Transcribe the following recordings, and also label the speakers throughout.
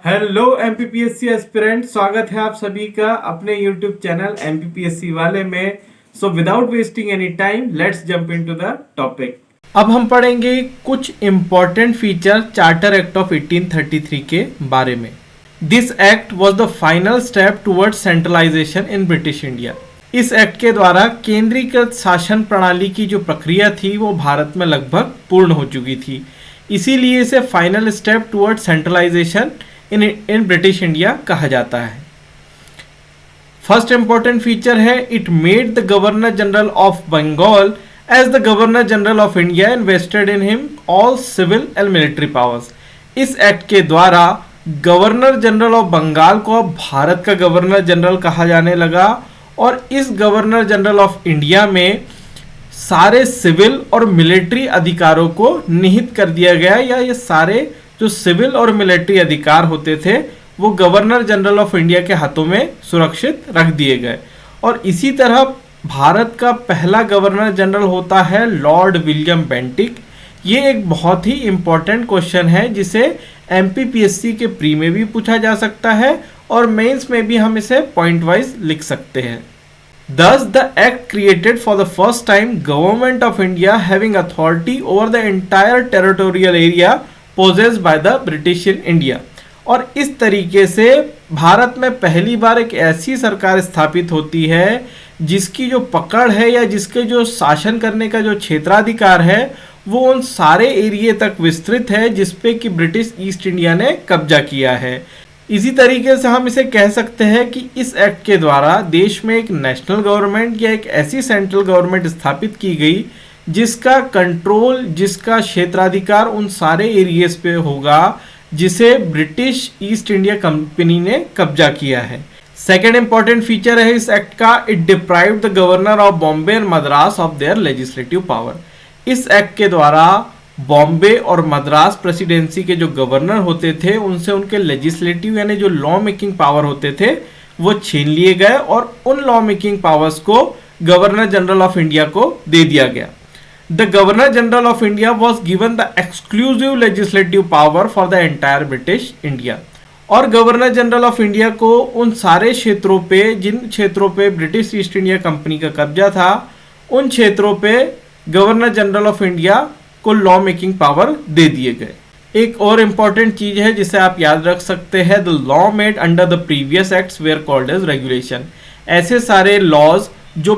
Speaker 1: Hello MPPSC aspirant, स्वागत है आप सभी का अपने यूट्यूब चैनल एमपीपीएससी वाले में। So without wasting any time let's jump into the topic. अब हम पढ़ेंगे कुछ important feature charter act of 1833 के बारे में। This act was the final step towards centralization in British India. इस एक्ट के द्वारा केंद्रीकृत शासन प्रणाली की जो प्रक्रिया थी वो भारत में लगभग पूर्ण हो चुकी थी, इसीलिए इसे final step towards centralization in British India कहा जाता है। फर्स्ट इंपॉर्टेंट फीचर है, it made the governor general of Bengal as the governor general of India and vested in him all civil and military powers. इस act के द्वारा governor general of Bengal को अब भारत का गवर्नर जनरल कहा जाने लगा और इस गवर्नर जनरल ऑफ इंडिया में सारे सिविल और मिलिट्री अधिकारों को निहित कर दिया गया, या ये सारे जो सिविल और मिलिट्री अधिकार होते थे वो गवर्नर जनरल ऑफ इंडिया के हाथों में सुरक्षित रख दिए गए। और इसी तरह भारत का पहला गवर्नर जनरल होता है लॉर्ड विलियम बेंटिक। ये एक बहुत ही इंपॉर्टेंट क्वेश्चन है जिसे एमपीपीएससी के प्री में भी पूछा जा सकता है और मेंस में भी हम इसे पॉइंट वाइज लिख सकते हैं। Thus, the act created for the first time government of India having authority over the entire territorial area possessed by the British in India। और इस तरीके से भारत में पहली बार एक ऐसी सरकार स्थापित होती है जिसकी जो पकड़ है या जिसके जो शासन करने का जो क्षेत्राधिकार है वो उन सारे एरिया तक विस्तृत है जिसपे कि ब्रिटिश ईस्ट इंडिया ने कब्जा किया है। इसी तरीके से हम इसे कह सकते हैं कि इस एक्ट के द्वारा देश में एक नेशनल गवर्नमेंट या एक ऐसी सेंट्रल गवर्नमेंट स्थापित की गई जिसका कंट्रोल, जिसका क्षेत्राधिकार उन सारे एरियाज पे होगा जिसे ब्रिटिश ईस्ट इंडिया कंपनी ने कब्जा किया है। सेकेंड इंपॉर्टेंट फीचर है इस एक्ट का, it deprived the governor of Bombay and Madras of their legislative power. इस एक्ट के द्वारा बॉम्बे और मद्रास प्रेसिडेंसी के जो गवर्नर होते थे उनसे उनके लेजिस्लेटिव यानी जो लॉ मेकिंग पावर होते थे वो छीन लिए गए और उन लॉ मेकिंग पावर्स को गवर्नर जनरल ऑफ इंडिया को दे दिया गया। The governor general of India was given the exclusive legislative power for the entire British India. और गवर्नर जनरल ऑफ इंडिया को उन सारे क्षेत्रों पे, जिन क्षेत्रों पे ब्रिटिश ईस्ट इंडिया कंपनी का कब्जा था, उन क्षेत्रों पे गवर्नर जनरल ऑफ इंडिया को लॉ मेकिंग पावर दे दिए गए। एक और इम्पॉर्टेंट चीज है जिसे आप याद रख सकते हैं, the law made under the previous acts were called as regulation. ऐसे सारे लॉज जो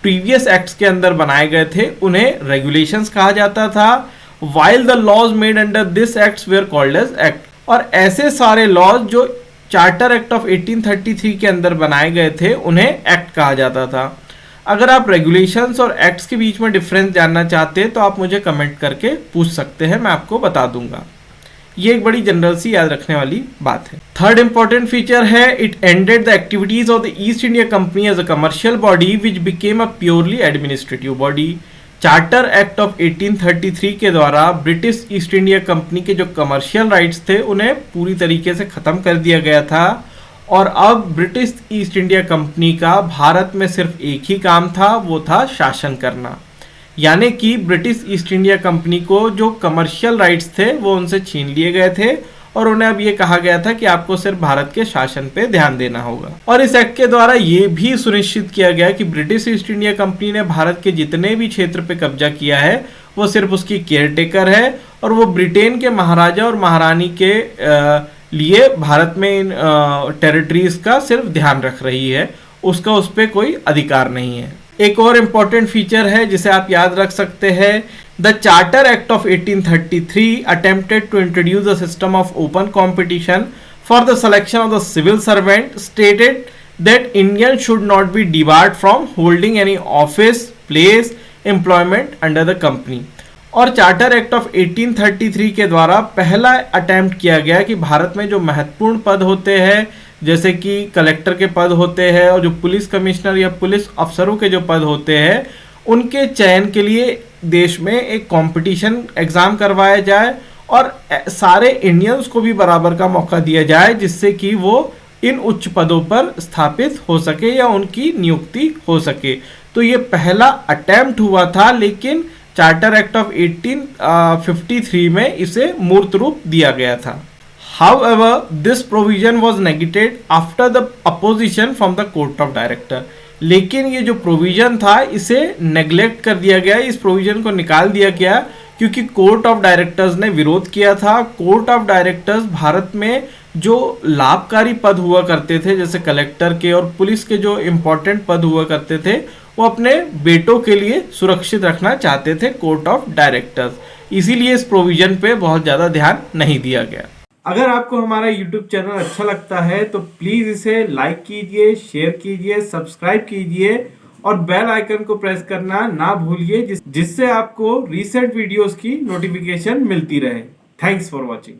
Speaker 1: प्रीवियस एक्ट्स के अंदर बनाए गए थे उन्हें रेगुलेशंस कहा जाता था, while the laws made under this acts were called as act. और ऐसे सारे लॉज जो चार्टर एक्ट ऑफ 1833 के अंदर बनाए गए थे उन्हें एक्ट कहा जाता था। अगर आप रेगुलेशंस और एक्ट्स के बीच में डिफरेंस जानना चाहते हैं तो आप मुझे कमेंट करके पूछ सकते हैं, मैं आपको बता दूंगा। ये एक बड़ी जनरल सी याद रखने वाली बात है। थर्ड इंपॉर्टेंट फीचर है, it ended the activities of the East India Company as a commercial body which became a purely administrative body. Charter act of 1833 के द्वारा ब्रिटिश ईस्ट इंडिया कंपनी के जो कमर्शियल राइट्स थे उन्हें पूरी तरीके से खत्म कर दिया गया था और अब ब्रिटिश ईस्ट इंडिया कंपनी का भारत में सिर्फ एक ही काम था, वो था शासन करना। यानी कि ब्रिटिश ईस्ट इंडिया कंपनी को जो कमर्शियल राइट्स थे वो उनसे छीन लिए गए थे और उन्हें अब ये कहा गया था कि आपको सिर्फ भारत के शासन पे ध्यान देना होगा। और इस एक्ट के द्वारा ये भी सुनिश्चित किया गया कि ब्रिटिश ईस्ट इंडिया कंपनी ने भारत के जितने भी क्षेत्र पे कब्जा किया है वो सिर्फ उसकी केयरटेकर है और वो ब्रिटेन के महाराजा और महारानी के लिए भारत में इन टेरिटरीज का सिर्फ ध्यान रख रही है, उसका उस पर कोई अधिकार नहीं है। एक और इम्पॉर्टेंट फीचर है जिसे आप याद रख सकते हैं, the charter act of 1833 attempted to introduce a system of open competition for the selection of the civil servant, stated that Indian should not be debarred from holding any office, place, employment under the company. और charter act of 1833 के द्वारा पहला attempt किया गया कि भारत में जो महत्वपूर्ण पद होते हैं जैसे कि कलेक्टर के पद होते हैं और जो पुलिस कमिश्नर या पुलिस अफसरों के जो पद होते हैं उनके चयन के लिए देश में एक कंपटीशन एग्ज़ाम करवाया जाए और सारे इंडियंस को भी बराबर का मौका दिया जाए जिससे कि वो इन उच्च पदों पर स्थापित हो सके या उनकी नियुक्ति हो सके। तो ये पहला अटेम्प्ट हुआ था, लेकिन चार्टर एक्ट ऑफ 1853 में इसे मूर्त रूप दिया गया था। However, this provision was negated after the opposition from the court of director. लेकिन ये जो प्रोविजन था इसे नेग्लेक्ट कर दिया गया, इस प्रोविजन को निकाल दिया गया क्योंकि कोर्ट ऑफ डायरेक्टर्स ने विरोध किया था। कोर्ट ऑफ डायरेक्टर्स भारत में जो लाभकारी पद हुआ करते थे, जैसे कलेक्टर के और पुलिस के जो इम्पोर्टेंट पद हुआ करते थे, वो अपने बेटों के लिए सुरक्षित रखना चाहते थे कोर्ट ऑफ डायरेक्टर्स। इसीलिए इस प्रोविजन पे बहुत ज़्यादा ध्यान नहीं दिया गया। अगर आपको हमारा YouTube चैनल अच्छा लगता है तो प्लीज़ इसे लाइक कीजिए, शेयर कीजिए, सब्सक्राइब कीजिए और बेल आइकन को प्रेस करना ना भूलिए, जिससे आपको रीसेंट वीडियोस की नोटिफिकेशन मिलती रहे। Thanks for watching.